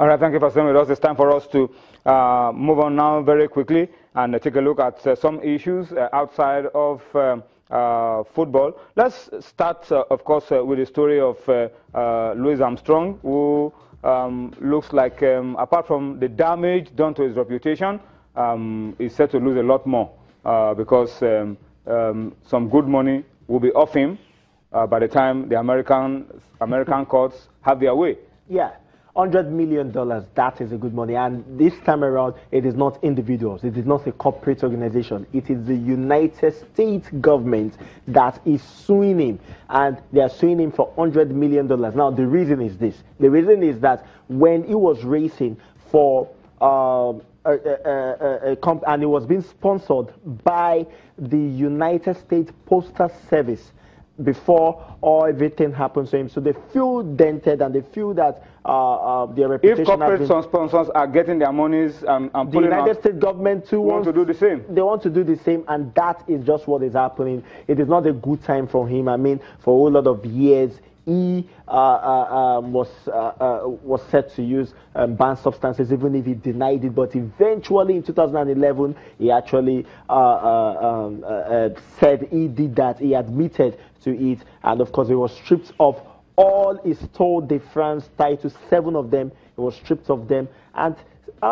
All right, thank you for staying with us. It's time for us to move on now very quickly and take a look at some issues outside of football. Let's start, of course, with the story of Louis Armstrong, who looks like, apart from the damage done to his reputation, is set to lose a lot more because some good money will be off him by the time the American courts have their way. Yeah. $100 million, that is a good money. And this time around, it is not individuals. It is not a corporate organization. It is the United States government that is suing him. And they are suing him for $100 million. Now, the reason is this. The reason is that when he was racing for and it was being sponsored by the United States Postal Service before everything happened to him. So they feel dented and they feel that their reputation. If corporate sponsors are getting their monies and the United States government too want to do the same. They want to do the same, and that is just what is happening. It is not a good time for him. I mean, for a whole lot of years, he was set to use banned substances, even if he denied it. But eventually, in 2011, he actually said he did that. He admitted to it, and of course, he was stripped of all his Tour de France titles, 7 of them. He was stripped of them, and he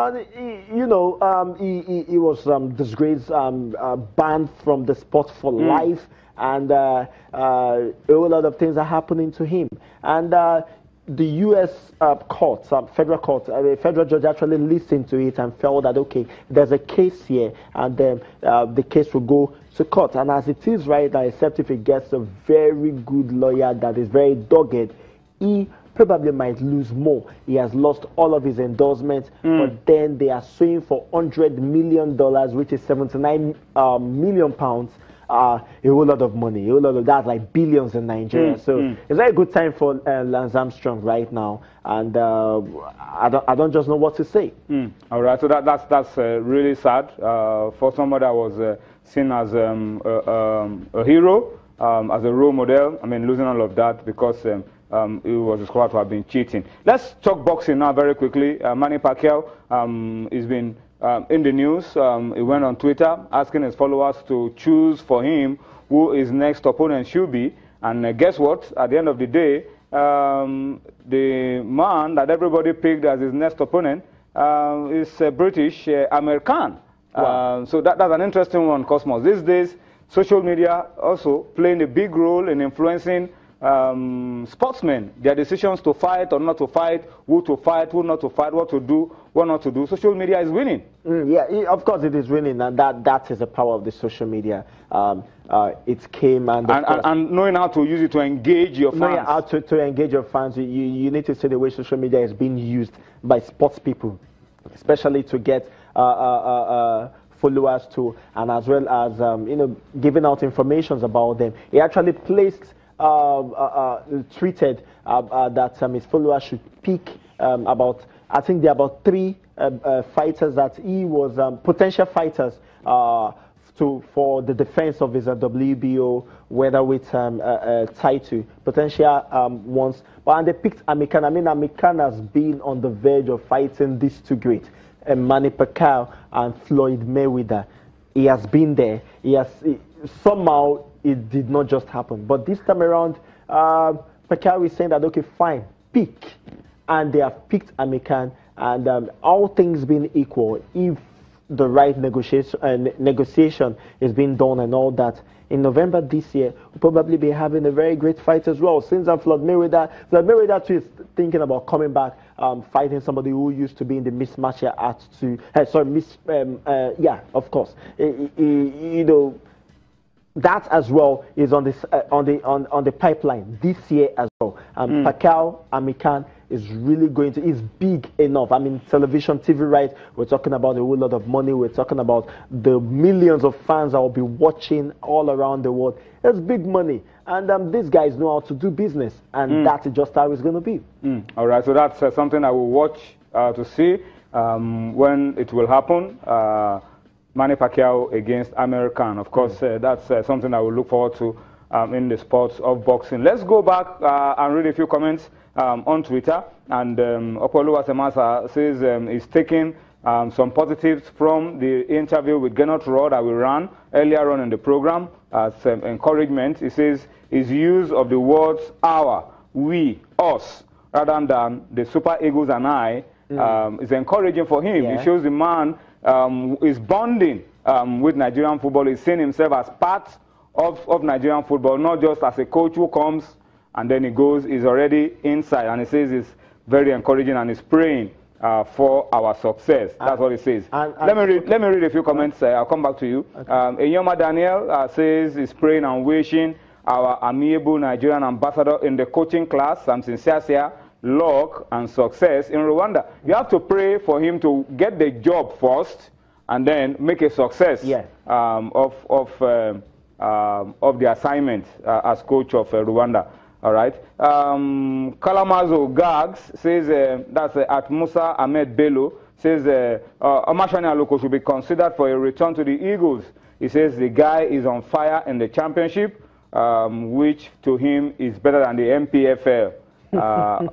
was disgraced, banned from the sport for life. And a whole lot of things are happening to him. And the U.S. court, federal court, a federal judge actually listened to it and felt that, okay, there's a case here, and then the case will go to court. And as it is right now, except if he gets a very good lawyer that is very dogged, he probably might lose more. He has lost all of his endorsements, but then they are suing for $100 million, which is 79 million pounds. A whole lot of money, a whole lot of that, like billions in Nigeria. So it's a very good time for Lance Armstrong right now, and I don't just know what to say. All right, so that's really sad for somebody that was seen as a hero, as a role model. I mean, losing all of that because he was discovered to have been cheating. Let's talk boxing now very quickly. Manny Pacquiao has been in the news. He went on Twitter asking his followers to choose for him who his next opponent should be. And guess what? At the end of the day, the man that everybody picked as his next opponent is a British American. Wow. So that's an interesting one, Cosmos. These days, social media also playing a big role in influencing sportsmen, their decisions to fight or not to fight, who not to fight, what to do, what not to do. Social media is winning. Yeah, of course it is winning, and that is the power of the social media. It came and knowing how to use it to engage your fans. Knowing how to engage your fans, you need to see the way social media is being used by sports people, especially to get followers to, and as well as giving out information about them. He actually placed tweeted that his followers should pick about, I think there are about 3 fighters that he was potential fighters for the defense of his WBO welterweight title, potential ones. And they picked Amikan. I mean, Amikan has been on the verge of fighting these 2 greats, Manny Pacquiao and Floyd Mayweather. He has been there. Somehow it did not just happen. But this time around, Pacquiao is saying that, okay, fine, pick. And they have picked Amikan. And all things being equal, if the right negotiation is being done and all that, in November this year, we'll probably be having a very great fight as well. Since Floyd Mayweather too is thinking about coming back, fighting somebody who used to be in the mixed martial arts too. Yeah, of course. That as well is on the pipeline this year as well. Pacquiao, Amikan is really going to, is big enough. I mean, television, TV rights, we're talking about a whole lot of money. We're talking about the millions of fans that will be watching all around the world. It's big money. And these guys know how to do business. And that's just how it's going to be. All right, so that's something I will watch to see when it will happen. Manny Pacquiao against American. Of course, that's something I will look forward to in the sports of boxing. Let's go back and read a few comments on Twitter. And Opoluwa Semasa says he's taking some positives from the interview with Gennett Raw that we ran earlier on in the program as encouragement. He says his use of the words our, we, us, rather than the Super Eagles and I is encouraging for him. Yeah. It shows the man is bonding with Nigerian football. He's seeing himself as part of Nigerian football, not just as a coach who comes and then he goes, he's already inside. And he says it's very encouraging and he's praying for our success. That's what he says. Let me read a few comments. I'll come back to you. Okay. Enyoma Daniel says he's praying and wishing our amiable Nigerian ambassador in the coaching class, some sincere luck and success in Rwanda. You have to pray for him to get the job first and then make a success of the assignment as coach of Rwanda. All right. Kalamazo Gags says that's at Musa Ahmed Bello says Omashani Aloko should be considered for a return to the Eagles. He says the guy is on fire in the championship, which to him is better than the MPFL.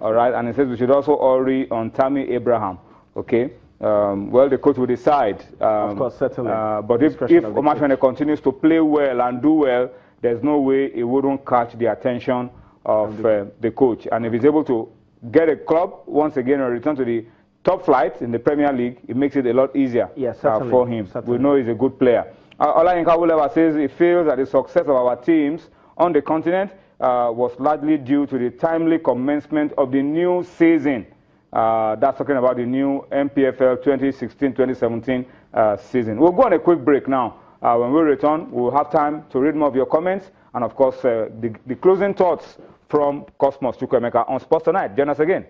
All right. And he says we should also hurry on Tammy Abraham. Okay. Well, the coach will decide. Of course, certainly. But if Omashani continues to play well and do well, there's no way he wouldn't catch the attention of the coach. And if he's able to get a club once again and return to the top flight in the Premier League, it makes it a lot easier for him. We know he's a good player. Olayinka Wuleva says he feels that the success of our teams on the continent was largely due to the timely commencement of the new season. That's talking about the new MPFL 2016-2017 season. We'll go on a quick break now. When we return, we'll have time to read more of your comments and, of course, the closing thoughts from Cosmos Chukwuemeka on Sports Tonight. Join us again.